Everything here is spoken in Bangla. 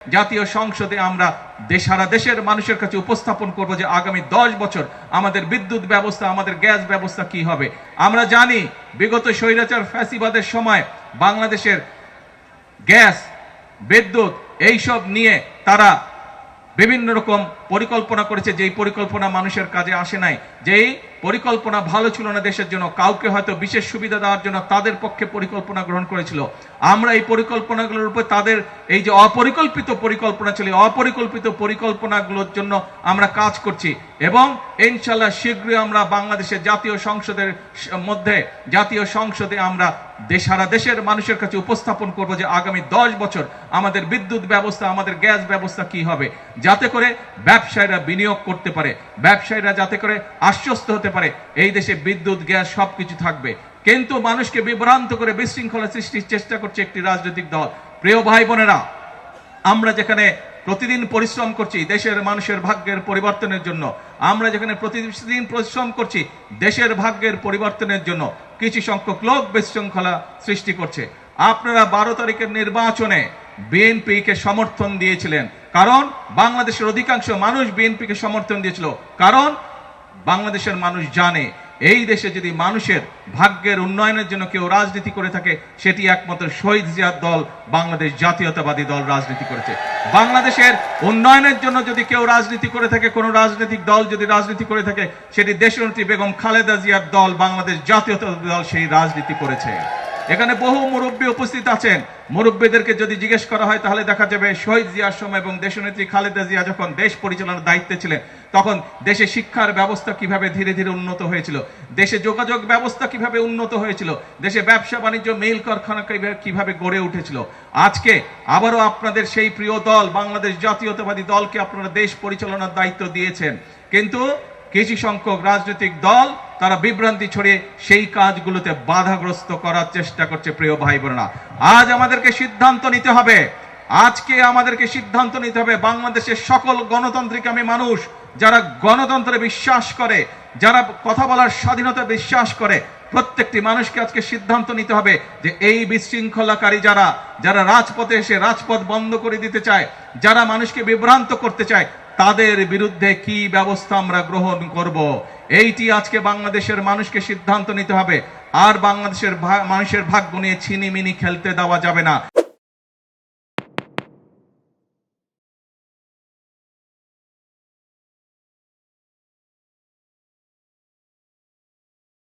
জাতীয় সংসদে আমরা সারা দেশের মানুষের কাছে উপস্থাপন করব যে আগামী 10 বছর আমাদের বিদ্যুৎ ব্যবস্থা, আমাদের গ্যাস ব্যবস্থা কি হবে। আমরা জানি বিগত স্বৈরাচার ফ্যাসিবাদের সময় বাংলাদেশের গ্যাস, বিদ্যুৎ এইসব নিয়ে তারা বিভিন্ন রকম পরিকল্পনা করেছে, যেই পরিকল্পনা মানুষের কাজে আসে নাই, যেই পরিকল্পনা ভালো ছিল না দেশের জন্য, কাউকে হয়তো বিশেষ সুবিধা দেওয়ার জন্য তাদের পক্ষে পরিকল্পনা গ্রহণ করেছিল। আমরা এই পরিকল্পনাগুলোর উপর তাদের এই যে অপরিকল্পিত পরিকল্পনা ছিল, অপরিকল্পিত পরিকল্পনাগুলোর জন্য আমরা কাজ করছি এবং ইনশাআল্লাহ শীঘ্রই আমরা বাংলাদেশের জাতীয় সংসদে আমরা সারা দেশের মানুষের কাছে উপস্থাপন করব যে আগামী 10 বছর আমাদের বিদ্যুৎ ব্যবস্থা, আমাদের গ্যাস ব্যবস্থা কি হবে, যাতে করে ব্যবসায়ীরা বিনিয়োগ করতে পারে, ব্যবসায়ীরা যাতে করে আশ্বস্ত হতে পারে এই দেশে বিদ্যুৎ, গ্যাস সবকিছু থাকবে। কিন্তু মানুষকে বিভ্রান্ত করে বিশৃঙ্খলা সৃষ্টির চেষ্টা করছে একটি রাজনৈতিক দল। প্রিয় ভাই বোনেরা, আমরা যেখানে প্রতিদিন পরিশ্রম করছি দেশের মানুষের ভাগ্যের পরিবর্তনের জন্য, আমরা যেখানে প্রতিদিন পরিশ্রম করছি দেশের ভাগ্যের পরিবর্তনের জন্য, কিছু সংখ্যক লোক বিশৃঙ্খলা সৃষ্টি করছে। আপনারা 12 তারিখের নির্বাচনে বিএনপিকে সমর্থন দিয়েছিলেন, কারণ বাংলাদেশের অধিকাংশ মানুষ বিএনপিকে সমর্থন দিয়েছিল, কারণ বাংলাদেশের মানুষ জানে এই দেশে যদি মানুষের ভাগ্যের উন্নয়নের জন্য কেউ রাজনীতি করে থাকে সেটি একমাত্র শহীদ জিয়ার দল বাংলাদেশ জাতীয়তাবাদী দল রাজনীতি করেছে। বাংলাদেশের উন্নয়নের জন্য যদি কেউ রাজনীতি করে থাকে, কোন রাজনৈতিক দল যদি রাজনীতি করে থাকে, সেটি দেশনেত্রী বেগম খালেদা জিয়ার দল বাংলাদেশ জাতীয়তাবাদী দল সেই রাজনীতি করেছে। এখানে বহু মুরব্বী উপস্থিত আছেন, মুরব্বীদেরকে যদি জিজ্ঞেস করা হয় তাহলে দেখা যাবে শহীদ জিয়ার সময় এবং দেশনেত্রী খালেদা জিয়া যখন দেশ পরিচালনার দায়িত্বে ছিলেন তখন দেশে শিক্ষার ব্যবস্থা কিভাবে ধীরে ধীরে উন্নত হয়েছিল, দেশে যোগাযোগ ব্যবস্থা কিভাবে উন্নত হয়েছিল, দেশে ব্যবসা বাণিজ্য, মিল কারখানা কিভাবে গড়ে উঠেছিল। আজকে আবারও আপনাদের সেই প্রিয় দল বাংলাদেশ জাতীয়তাবাদী দলকে আপনারা দেশ পরিচালনার দায়িত্ব দিয়েছেন, কিন্তু কিছু সংখ্যক রাজনৈতিক দল তারা বিভ্রান্তি ছড়িয়ে সেই কাজগুলোতে বাধাগ্রস্ত করার চেষ্টা করছে। প্রিয় ভাই বোনেরা, আজ আমাদেরকে সিদ্ধান্ত নিতে হবে, আজকে আমাদেরকে সিদ্ধান্ত নিতে হবে বাংলাদেশের সকল গণতান্ত্রিকামী মানুষ যারা গণতন্ত্রে বিশ্বাস করে, যারা কথা বলার স্বাধীনতা বিশ্বাস করে, প্রত্যেকটি মানুষকে আজকে সিদ্ধান্ত নিতে হবে যে এই বিশৃঙ্খলাকারী যারা রাজপথে এসে রাজপথ বন্ধ করে দিতে চায়, যারা মানুষকে বিভ্রান্ত করতে চায়, তাদের বিরুদ্ধে কি ব্যবস্থা আমরা গ্রহণ করব। এইটি আজকে বাংলাদেশের মানুষকে সিদ্ধান্ত নিতে হবে। আর বাংলাদেশের মানুষের ভাগ্য নিয়ে ছিনিমিনি খেলতে দেওয়া যাবে না।